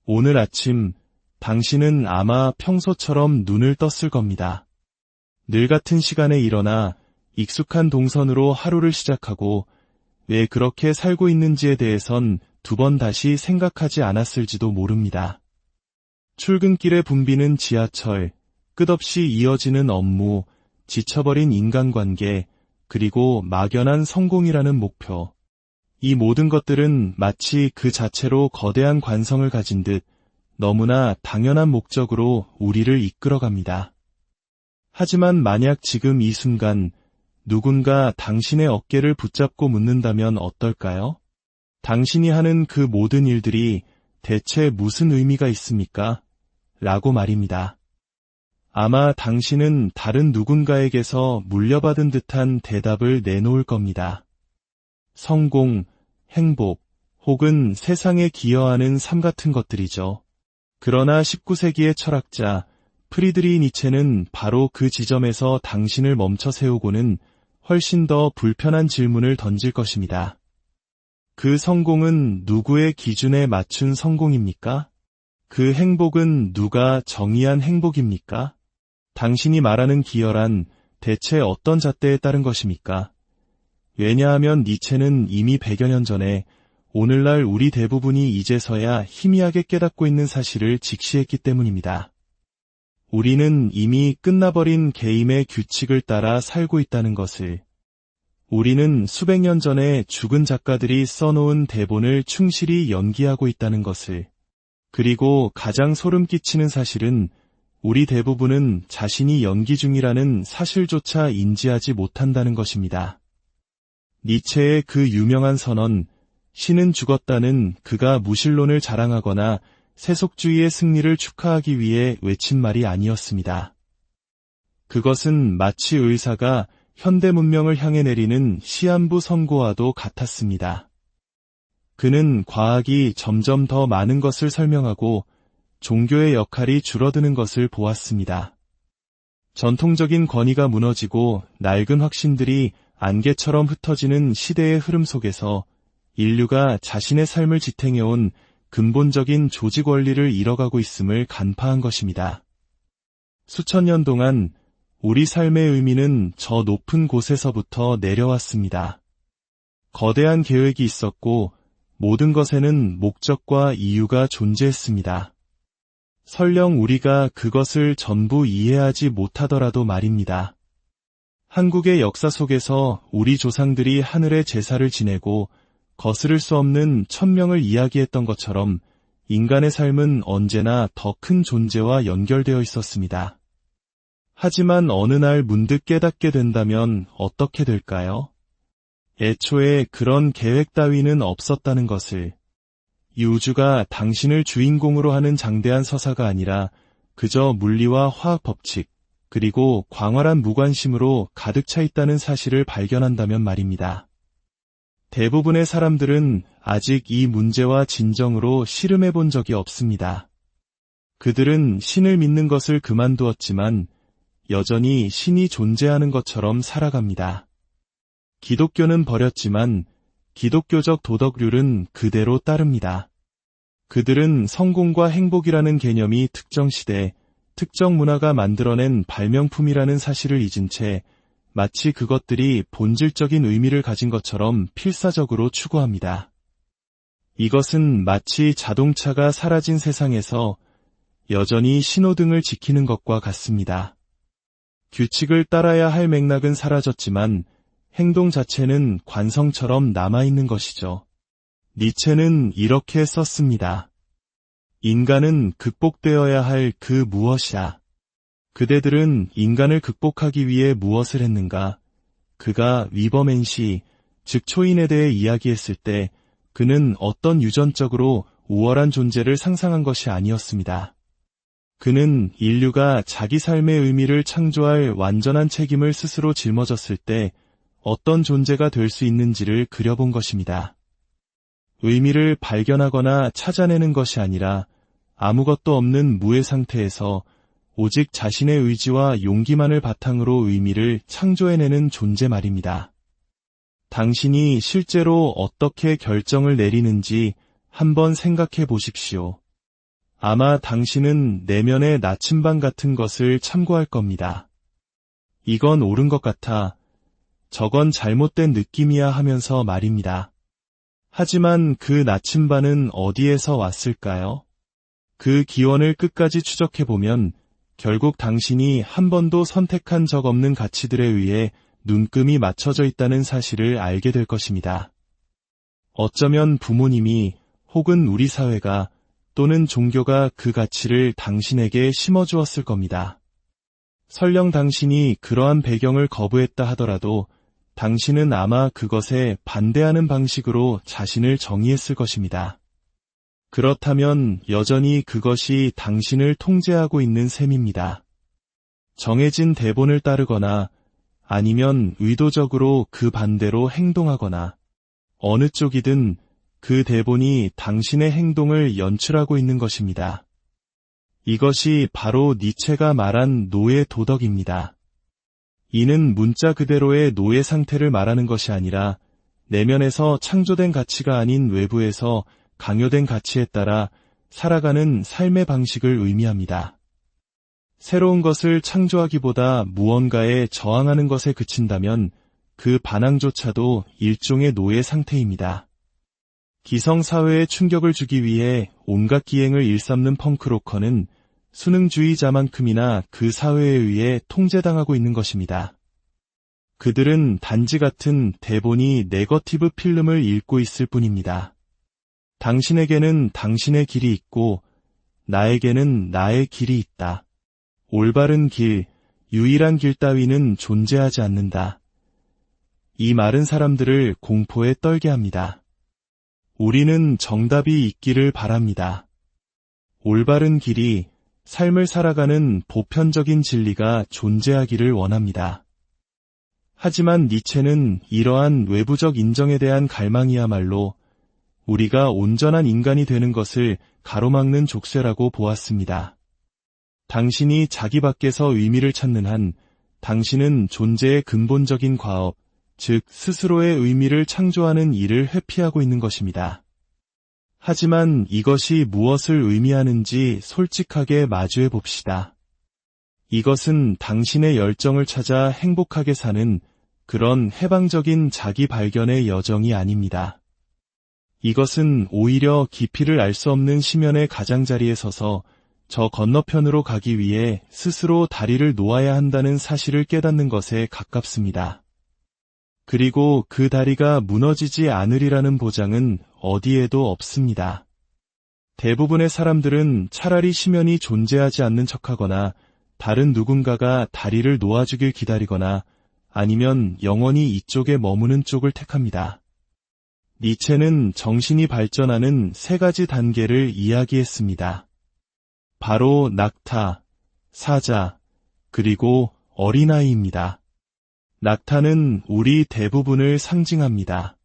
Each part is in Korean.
오늘 아침 당신은 아마 평소처럼 눈을 떴을 겁니다. 늘 같은 시간에 일어나 익숙한 동선으로 하루를 시작하고 왜 그렇게 살고 있는지에 대해선 두 번 다시 생각하지 않았을지도 모릅니다. 출근길에 붐비는 지하철, 끝없이 이어지는 업무, 지쳐버린 인간관계, 그리고 막연한 성공이라는 목표. 이 모든 것들은 마치 그 자체로 거대한 관성을 가진 듯 너무나 당연한 목적으로 우리를 이끌어갑니다. 하지만 만약 지금 이 순간 누군가 당신의 어깨를 붙잡고 묻는다면 어떨까요? 당신이 하는 그 모든 일들이 대체 무슨 의미가 있습니까? 라고 말입니다. 아마 당신은 다른 누군가에게서 물려받은 듯한 대답을 내놓을 겁니다. 성공, 행복, 혹은 세상에 기여하는 삶 같은 것들이죠. 그러나 19세기의 철학자 프리드리히 니체는 바로 그 지점에서 당신을 멈춰 세우고는 훨씬 더 불편한 질문을 던질 것입니다. 그 성공은 누구의 기준에 맞춘 성공입니까? 그 행복은 누가 정의한 행복입니까? 당신이 말하는 기여란 대체 어떤 잣대에 따른 것입니까? 왜냐하면 니체는 이미 100여 년 전에 오늘날 우리 대부분이 이제서야 희미하게 깨닫고 있는 사실을 직시했기 때문입니다. 우리는 이미 끝나버린 게임의 규칙을 따라 살고 있다는 것을, 우리는 수백 년 전에 죽은 작가들이 써놓은 대본을 충실히 연기하고 있다는 것을, 그리고 가장 소름 끼치는 사실은 우리 대부분은 자신이 연기 중이라는 사실조차 인지하지 못한다는 것입니다. 니체의 그 유명한 선언, 신은 죽었다는 그가 무신론을 자랑하거나 세속주의의 승리를 축하하기 위해 외친 말이 아니었습니다. 그것은 마치 의사가 현대 문명을 향해 내리는 시한부 선고와도 같았습니다. 그는 과학이 점점 더 많은 것을 설명하고 종교의 역할이 줄어드는 것을 보았습니다. 전통적인 권위가 무너지고 낡은 확신들이 안개처럼 흩어지는 시대의 흐름 속에서 인류가 자신의 삶을 지탱해온 근본적인 조직 원리를 잃어가고 있음을 간파한 것입니다. 수천 년 동안 우리 삶의 의미는 저 높은 곳에서부터 내려왔습니다. 거대한 계획이 있었고 모든 것에는 목적과 이유가 존재했습니다. 설령 우리가 그것을 전부 이해하지 못하더라도 말입니다. 한국의 역사 속에서 우리 조상들이 하늘의 제사를 지내고 거스를 수 없는 천명을 이야기했던 것처럼 인간의 삶은 언제나 더 큰 존재와 연결되어 있었습니다. 하지만 어느 날 문득 깨닫게 된다면 어떻게 될까요? 애초에 그런 계획 따위는 없었다는 것을, 이 우주가 당신을 주인공으로 하는 장대한 서사가 아니라 그저 물리와 화학 법칙, 그리고 광활한 무관심으로 가득 차 있다는 사실을 발견한다면 말입니다. 대부분의 사람들은 아직 이 문제와 진정으로 씨름해 본 적이 없습니다. 그들은 신을 믿는 것을 그만두었지만 여전히 신이 존재하는 것처럼 살아갑니다. 기독교는 버렸지만 기독교적 도덕률은 그대로 따릅니다. 그들은 성공과 행복이라는 개념이 특정 시대, 특정 문화가 만들어낸 발명품이라는 사실을 잊은 채 마치 그것들이 본질적인 의미를 가진 것처럼 필사적으로 추구합니다. 이것은 마치 자동차가 사라진 세상에서 여전히 신호등을 지키는 것과 같습니다. 규칙을 따라야 할 맥락은 사라졌지만 행동 자체는 관성처럼 남아있는 것이죠. 니체는 이렇게 썼습니다. 인간은 극복되어야 할 그 무엇이야. 그대들은 인간을 극복하기 위해 무엇을 했는가? 그가 위버맨시, 즉 초인에 대해 이야기했을 때 그는 어떤 유전적으로 우월한 존재를 상상한 것이 아니었습니다. 그는 인류가 자기 삶의 의미를 창조할 완전한 책임을 스스로 짊어졌을 때 어떤 존재가 될 수 있는지를 그려본 것입니다. 의미를 발견하거나 찾아내는 것이 아니라 아무것도 없는 무의 상태에서 오직 자신의 의지와 용기만을 바탕으로 의미를 창조해내는 존재 말입니다. 당신이 실제로 어떻게 결정을 내리는지 한번 생각해 보십시오. 아마 당신은 내면의 나침반 같은 것을 참고할 겁니다. 이건 옳은 것 같아. 저건 잘못된 느낌이야 하면서 말입니다. 하지만 그 나침반은 어디에서 왔을까요? 그 기원을 끝까지 추적해보면 결국 당신이 한 번도 선택한 적 없는 가치들에 의해 눈금이 맞춰져 있다는 사실을 알게 될 것입니다. 어쩌면 부모님이 혹은 우리 사회가 또는 종교가 그 가치를 당신에게 심어주었을 겁니다. 설령 당신이 그러한 배경을 거부했다 하더라도 당신은 아마 그것에 반대하는 방식으로 자신을 정의했을 것입니다. 그렇다면 여전히 그것이 당신을 통제하고 있는 셈입니다. 정해진 대본을 따르거나 아니면 의도적으로 그 반대로 행동하거나 어느 쪽이든 그 대본이 당신의 행동을 연출하고 있는 것입니다. 이것이 바로 니체가 말한 노예 도덕입니다. 이는 문자 그대로의 노예 상태를 말하는 것이 아니라 내면에서 창조된 가치가 아닌 외부에서 강요된 가치에 따라 살아가는 삶의 방식을 의미합니다. 새로운 것을 창조하기보다 무언가에 저항하는 것에 그친다면 그 반항조차도 일종의 노예 상태입니다. 기성사회에 충격을 주기 위해 온갖 기행을 일삼는 펑크로커는 수능주의자만큼이나 그 사회에 의해 통제당하고 있는 것입니다. 그들은 단지 같은 대본이 네거티브 필름을 읽고 있을 뿐입니다. 당신에게는 당신의 길이 있고 나에게는 나의 길이 있다. 올바른 길, 유일한 길 따위는 존재하지 않는다. 이 말은 사람들을 공포에 떨게 합니다. 우리는 정답이 있기를 바랍니다. 올바른 길이 삶을 살아가는 보편적인 진리가 존재하기를 원합니다. 하지만 니체는 이러한 외부적 인정에 대한 갈망이야말로 우리가 온전한 인간이 되는 것을 가로막는 족쇄라고 보았습니다. 당신이 자기 밖에서 의미를 찾는 한 당신은 존재의 근본적인 과업, 즉 스스로의 의미를 창조하는 일을 회피하고 있는 것입니다. 하지만 이것이 무엇을 의미하는지 솔직하게 마주해 봅시다. 이것은 당신의 열정을 찾아 행복하게 사는 그런 해방적인 자기 발견의 여정이 아닙니다. 이것은 오히려 깊이를 알 수 없는 심연의 가장자리에 서서 저 건너편으로 가기 위해 스스로 다리를 놓아야 한다는 사실을 깨닫는 것에 가깝습니다. 그리고 그 다리가 무너지지 않으리라는 보장은 어디에도 없습니다. 대부분의 사람들은 차라리 심연이 존재하지 않는 척하거나 다른 누군가가 다리를 놓아주길 기다리거나 아니면 영원히 이쪽에 머무는 쪽을 택합니다. 니체는 정신이 발전하는 세 가지 단계를 이야기했습니다. 바로 낙타, 사자, 그리고 어린아이입니다. 낙타는 우리 대부분을 상징합니다.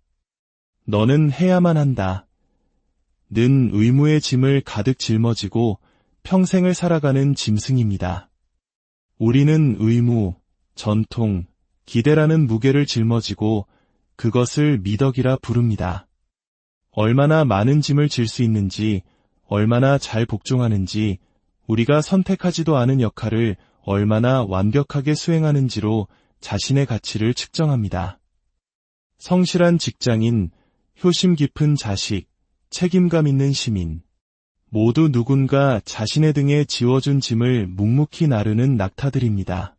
너는 해야만 한다. 는 의무의 짐을 가득 짊어지고 평생을 살아가는 짐승입니다. 우리는 의무, 전통, 기대라는 무게를 짊어지고 그것을 미덕이라 부릅니다. 얼마나 많은 짐을 질 수 있는지, 얼마나 잘 복종하는지, 우리가 선택하지도 않은 역할을 얼마나 완벽하게 수행하는지로 자신의 가치를 측정합니다. 성실한 직장인, 효심 깊은 자식, 책임감 있는 시민, 모두 누군가 자신의 등에 지워준 짐을 묵묵히 나르는 낙타들입니다.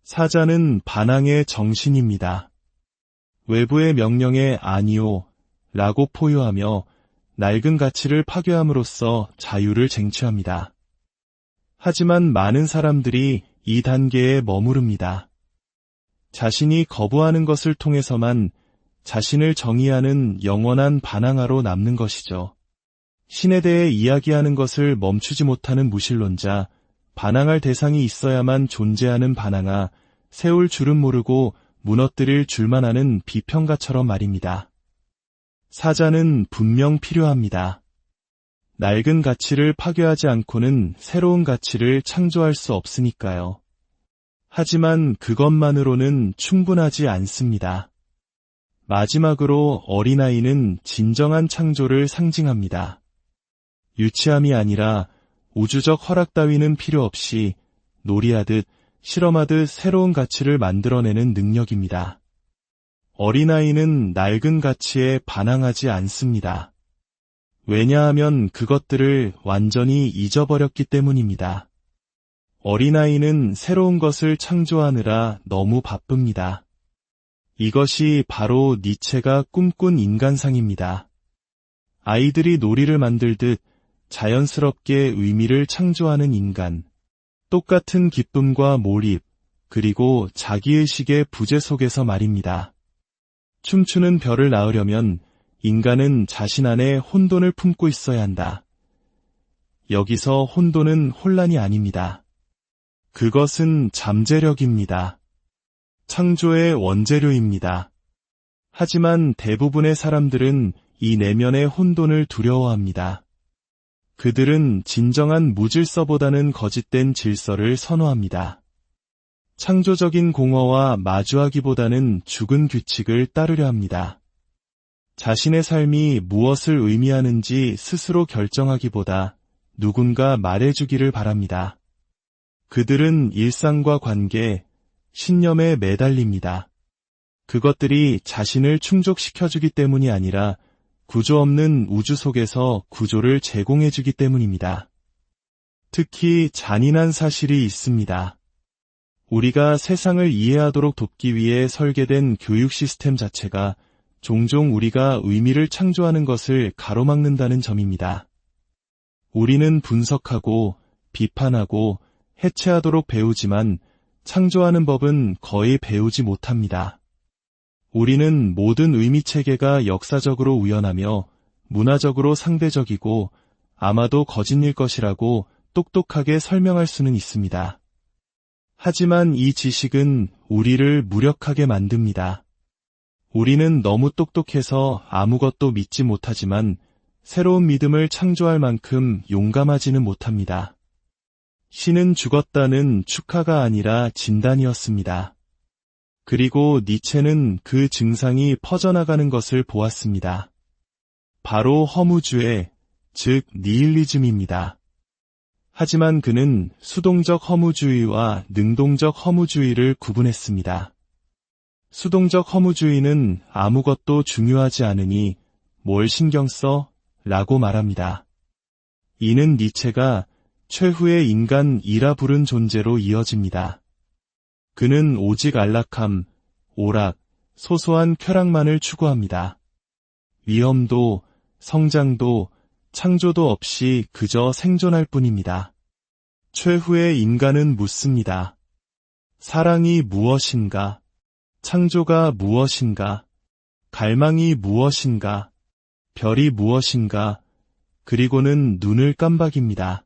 사자는 반항의 정신입니다. 외부의 명령에 아니요 라고 포효하며 낡은 가치를 파괴함으로써 자유를 쟁취합니다. 하지만 많은 사람들이 이 단계에 머무릅니다. 자신이 거부하는 것을 통해서만 자신을 정의하는 영원한 반항아로 남는 것이죠. 신에 대해 이야기하는 것을 멈추지 못하는 무신론자, 반항할 대상이 있어야만 존재하는 반항아, 세울 줄은 모르고 무너뜨릴 줄만 아는 비평가처럼 말입니다. 사자는 분명 필요합니다. 낡은 가치를 파괴하지 않고는 새로운 가치를 창조할 수 없으니까요. 하지만 그것만으로는 충분하지 않습니다. 마지막으로 어린아이는 진정한 창조를 상징합니다. 유치함이 아니라 우주적 허락 따위는 필요 없이 놀이하듯 실험하듯 새로운 가치를 만들어내는 능력입니다. 어린아이는 낡은 가치에 반항하지 않습니다. 왜냐하면 그것들을 완전히 잊어버렸기 때문입니다. 어린아이는 새로운 것을 창조하느라 너무 바쁩니다. 이것이 바로 니체가 꿈꾼 인간상입니다. 아이들이 놀이를 만들듯 자연스럽게 의미를 창조하는 인간. 똑같은 기쁨과 몰입, 그리고 자기의식의 부재 속에서 말입니다. 춤추는 별을 낳으려면 인간은 자신 안에 혼돈을 품고 있어야 한다. 여기서 혼돈은 혼란이 아닙니다. 그것은 잠재력입니다. 창조의 원재료입니다. 하지만 대부분의 사람들은 이 내면의 혼돈을 두려워합니다. 그들은 진정한 무질서보다는 거짓된 질서를 선호합니다. 창조적인 공허와 마주하기보다는 죽은 규칙을 따르려 합니다. 자신의 삶이 무엇을 의미하는지 스스로 결정하기보다 누군가 말해주기를 바랍니다. 그들은 일상과 관계, 신념에 매달립니다. 그것들이 자신을 충족시켜주기 때문이 아니라 구조 없는 우주 속에서 구조를 제공해주기 때문입니다. 특히 잔인한 사실이 있습니다. 우리가 세상을 이해하도록 돕기 위해 설계된 교육 시스템 자체가 종종 우리가 의미를 창조하는 것을 가로막는다는 점입니다. 우리는 분석하고 비판하고 해체하도록 배우지만 창조하는 법은 거의 배우지 못합니다. 우리는 모든 의미체계가 역사적으로 우연하며 문화적으로 상대적이고 아마도 거짓일 것이라고 똑똑하게 설명할 수는 있습니다. 하지만 이 지식은 우리를 무력하게 만듭니다. 우리는 너무 똑똑해서 아무것도 믿지 못하지만 새로운 믿음을 창조할 만큼 용감하지는 못합니다. 신은 죽었다는 축하가 아니라 진단이었습니다. 그리고 니체는 그 증상이 퍼져나가는 것을 보았습니다. 바로 허무주의, 즉 니힐리즘입니다. 하지만 그는 수동적 허무주의와 능동적 허무주의를 구분했습니다. 수동적 허무주의는 아무것도 중요하지 않으니 뭘 신경 써? 라고 말합니다. 이는 니체가 최후의 인간이라 부른 존재로 이어집니다. 그는 오직 안락함, 오락, 소소한 쾌락만을 추구합니다. 위험도, 성장도, 창조도 없이 그저 생존할 뿐입니다. 최후의 인간은 묻습니다. 사랑이 무엇인가? 창조가 무엇인가? 갈망이 무엇인가? 별이 무엇인가? 그리고는 눈을 깜박입니다.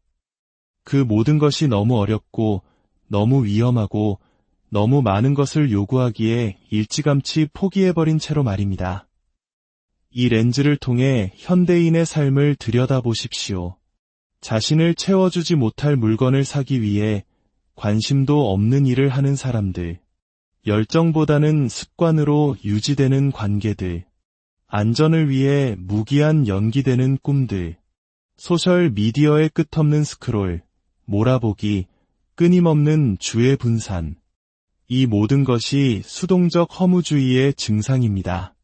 그 모든 것이 너무 어렵고 너무 위험하고 너무 많은 것을 요구하기에 일찌감치 포기해버린 채로 말입니다. 이 렌즈를 통해 현대인의 삶을 들여다보십시오. 자신을 채워주지 못할 물건을 사기 위해 관심도 없는 일을 하는 사람들, 열정보다는 습관으로 유지되는 관계들, 안전을 위해 무기한 연기되는 꿈들, 소셜 미디어의 끝없는 스크롤, 몰아보기, 끊임없는 주의 분산, 이 모든 것이 수동적 허무주의의 증상입니다.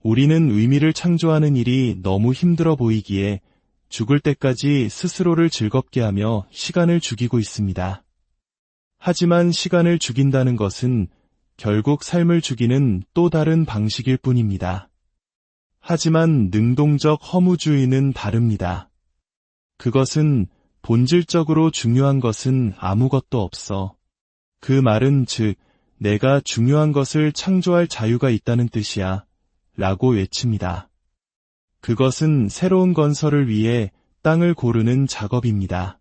우리는 의미를 창조하는 일이 너무 힘들어 보이기에 죽을 때까지 스스로를 즐겁게 하며 시간을 죽이고 있습니다. 하지만 시간을 죽인다는 것은 결국 삶을 죽이는 또 다른 방식일 뿐입니다. 하지만 능동적 허무주의는 다릅니다. 그것은 본질적으로 중요한 것은 아무것도 없어. 그 말은 즉, 내가 중요한 것을 창조할 자유가 있다는 뜻이야, 라고 외칩니다. 그것은 새로운 건설을 위해 땅을 고르는 작업입니다.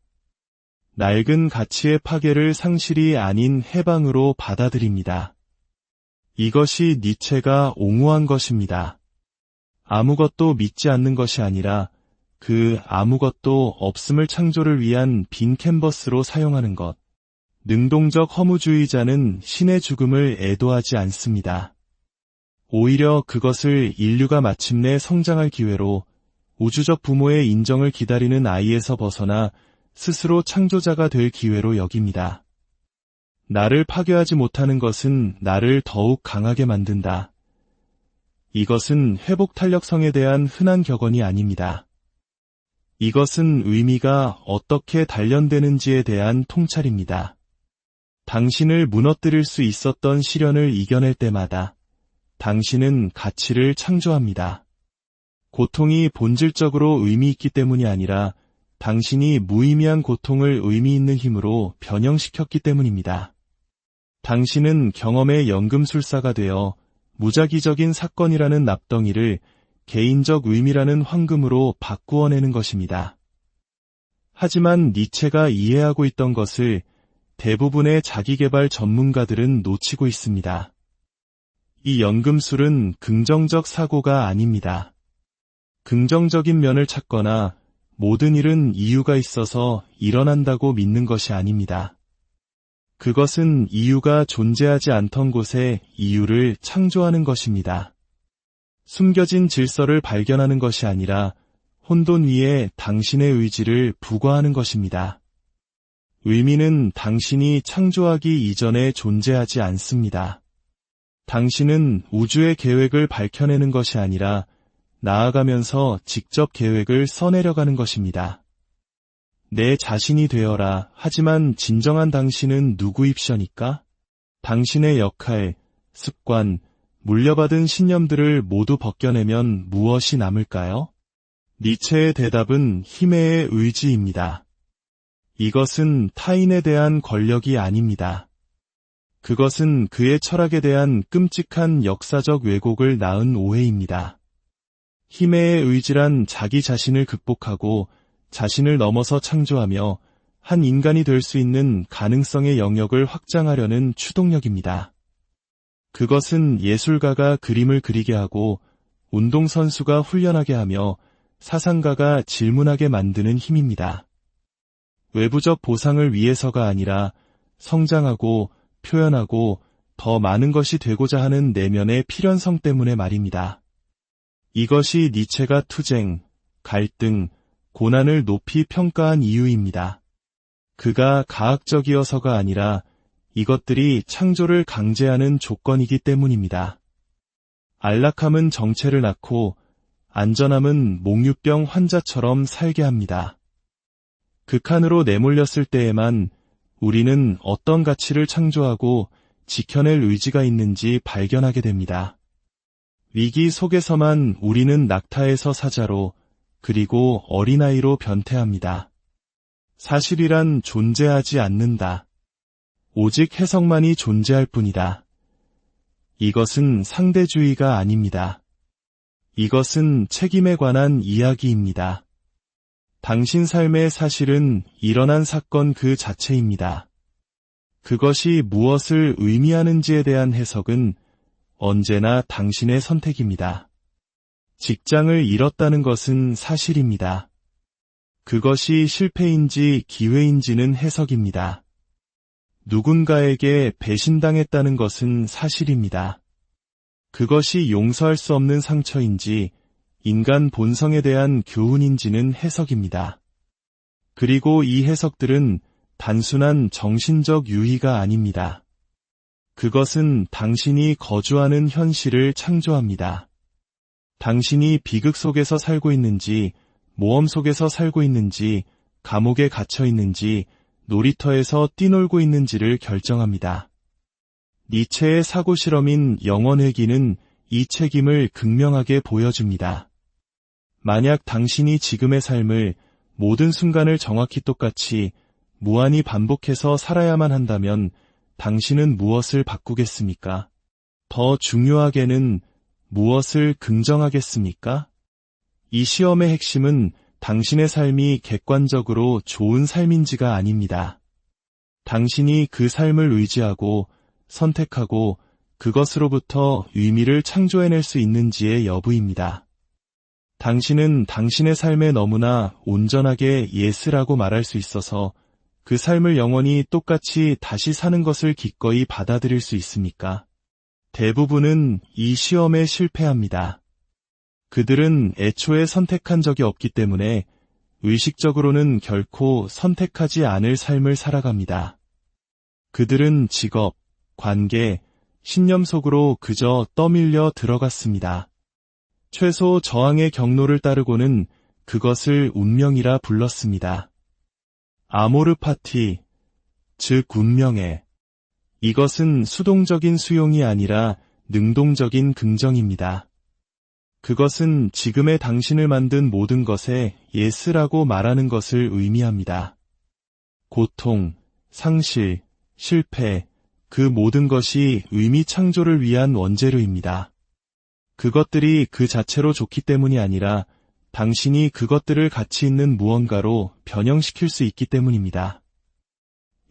낡은 가치의 파괴를 상실이 아닌 해방으로 받아들입니다. 이것이 니체가 옹호한 것입니다. 아무것도 믿지 않는 것이 아니라 그 아무것도 없음을 창조를 위한 빈 캔버스로 사용하는 것. 능동적 허무주의자는 신의 죽음을 애도하지 않습니다. 오히려 그것을 인류가 마침내 성장할 기회로 우주적 부모의 인정을 기다리는 아이에서 벗어나 스스로 창조자가 될 기회로 여깁니다. 나를 파괴하지 못하는 것은 나를 더욱 강하게 만든다. 이것은 회복 탄력성에 대한 흔한 격언이 아닙니다. 이것은 의미가 어떻게 단련되는지에 대한 통찰입니다. 당신을 무너뜨릴 수 있었던 시련을 이겨낼 때마다 당신은 가치를 창조합니다. 고통이 본질적으로 의미 있기 때문이 아니라 당신이 무의미한 고통을 의미 있는 힘으로 변형시켰기 때문입니다. 당신은 경험의 연금술사가 되어 무작위적인 사건이라는 납덩이를 개인적 의미라는 황금으로 바꾸어내는 것입니다. 하지만 니체가 이해하고 있던 것을 대부분의 자기개발 전문가들은 놓치고 있습니다. 이 연금술은 긍정적 사고가 아닙니다. 긍정적인 면을 찾거나 모든 일은 이유가 있어서 일어난다고 믿는 것이 아닙니다. 그것은 이유가 존재하지 않던 곳에 이유를 창조하는 것입니다. 숨겨진 질서를 발견하는 것이 아니라 혼돈 위에 당신의 의지를 부과하는 것입니다. 의미는 당신이 창조하기 이전에 존재하지 않습니다. 당신은 우주의 계획을 밝혀내는 것이 아니라 나아가면서 직접 계획을 써내려가는 것입니다. 내 자신이 되어라. 하지만 진정한 당신은 누구입니까? 당신의 역할, 습관, 물려받은 신념들을 모두 벗겨내면 무엇이 남을까요? 니체의 대답은 힘의 의지입니다. 이것은 타인에 대한 권력이 아닙니다. 그것은 그의 철학에 대한 끔찍한 역사적 왜곡을 낳은 오해입니다. 힘의 의지란 자기 자신을 극복하고 자신을 넘어서 창조하며 한 인간이 될 수 있는 가능성의 영역을 확장하려는 추동력입니다. 그것은 예술가가 그림을 그리게 하고 운동선수가 훈련하게 하며 사상가가 질문하게 만드는 힘입니다. 외부적 보상을 위해서가 아니라 성장하고 표현하고 더 많은 것이 되고자 하는 내면의 필연성 때문에 말입니다. 이것이 니체가 투쟁, 갈등, 고난을 높이 평가한 이유입니다. 그가 가학적이어서가 아니라 이것들이 창조를 강제하는 조건이기 때문입니다. 안락함은 정체를 낳고 안전함은 몽유병 환자처럼 살게 합니다. 극한으로 내몰렸을 때에만 우리는 어떤 가치를 창조하고 지켜낼 의지가 있는지 발견하게 됩니다. 위기 속에서만 우리는 낙타에서 사자로 그리고 어린아이로 변태합니다. 사실이란 존재하지 않는다. 오직 해석만이 존재할 뿐이다. 이것은 상대주의가 아닙니다. 이것은 책임에 관한 이야기입니다. 당신 삶의 사실은 일어난 사건 그 자체입니다. 그것이 무엇을 의미하는지에 대한 해석은 언제나 당신의 선택입니다. 직장을 잃었다는 것은 사실입니다. 그것이 실패인지 기회인지는 해석입니다. 누군가에게 배신당했다는 것은 사실입니다. 그것이 용서할 수 없는 상처인지 인간 본성에 대한 교훈인지는 해석입니다. 그리고 이 해석들은 단순한 정신적 유희가 아닙니다. 그것은 당신이 거주하는 현실을 창조합니다. 당신이 비극 속에서 살고 있는지, 모험 속에서 살고 있는지, 감옥에 갇혀 있는지, 놀이터에서 뛰놀고 있는지를 결정합니다. 니체의 사고 실험인 영원회귀는 이 책임을 극명하게 보여줍니다. 만약 당신이 지금의 삶을 모든 순간을 정확히 똑같이 무한히 반복해서 살아야만 한다면 당신은 무엇을 바꾸겠습니까? 더 중요하게는 무엇을 긍정하겠습니까? 이 시험의 핵심은 당신의 삶이 객관적으로 좋은 삶인지가 아닙니다. 당신이 그 삶을 의지하고 선택하고 그것으로부터 의미를 창조해낼 수 있는지의 여부입니다. 당신은 당신의 삶에 너무나 온전하게 예스라고 말할 수 있어서 그 삶을 영원히 똑같이 다시 사는 것을 기꺼이 받아들일 수 있습니까? 대부분은 이 시험에 실패합니다. 그들은 애초에 선택한 적이 없기 때문에 의식적으로는 결코 선택하지 않을 삶을 살아갑니다. 그들은 직업, 관계, 신념 속으로 그저 떠밀려 들어갔습니다. 최소 저항의 경로를 따르고는 그것을 운명이라 불렀습니다. 아모르 파티, 즉 운명의. 이것은 수동적인 수용이 아니라 능동적인 긍정입니다. 그것은 지금의 당신을 만든 모든 것에 예스라고 말하는 것을 의미합니다. 고통, 상실, 실패, 그 모든 것이 의미 창조를 위한 원재료입니다. 그것들이 그 자체로 좋기 때문이 아니라 당신이 그것들을 가치 있는 무언가로 변형시킬 수 있기 때문입니다.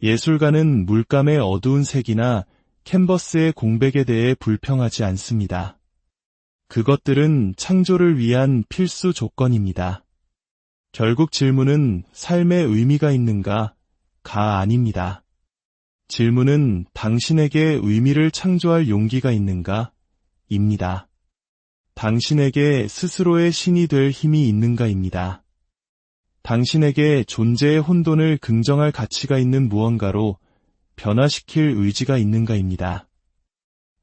예술가는 물감의 어두운 색이나 캔버스의 공백에 대해 불평하지 않습니다. 그것들은 창조를 위한 필수 조건입니다. 결국 질문은 삶에 의미가 있는가? 가 아닙니다. 질문은 당신에게 의미를 창조할 용기가 있는가? 입니다. 당신에게 스스로의 신이 될 힘이 있는가입니다. 당신에게 존재의 혼돈을 긍정할 가치가 있는 무언가로 변화시킬 의지가 있는가입니다.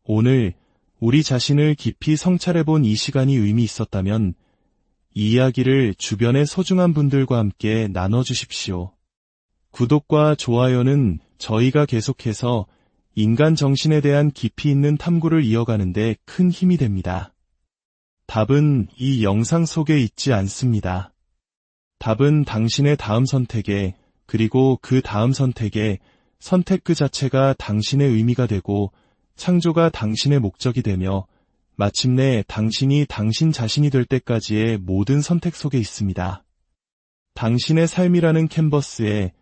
오늘 우리 자신을 깊이 성찰해본 이 시간이 의미 있었다면 이 이야기를 주변의 소중한 분들과 함께 나눠주십시오. 구독과 좋아요는 저희가 계속해서 인간 정신에 대한 깊이 있는 탐구를 이어가는 데 큰 힘이 됩니다. 답은 이 영상 속에 있지 않습니다. 답은 당신의 다음 선택에, 그리고 그 다음 선택에, 선택 그 자체가 당신의 의미가 되고 창조가 당신의 목적이 되며 마침내 당신이 당신 자신이 될 때까지의 모든 선택 속에 있습니다. 당신의 삶이라는 캔버스에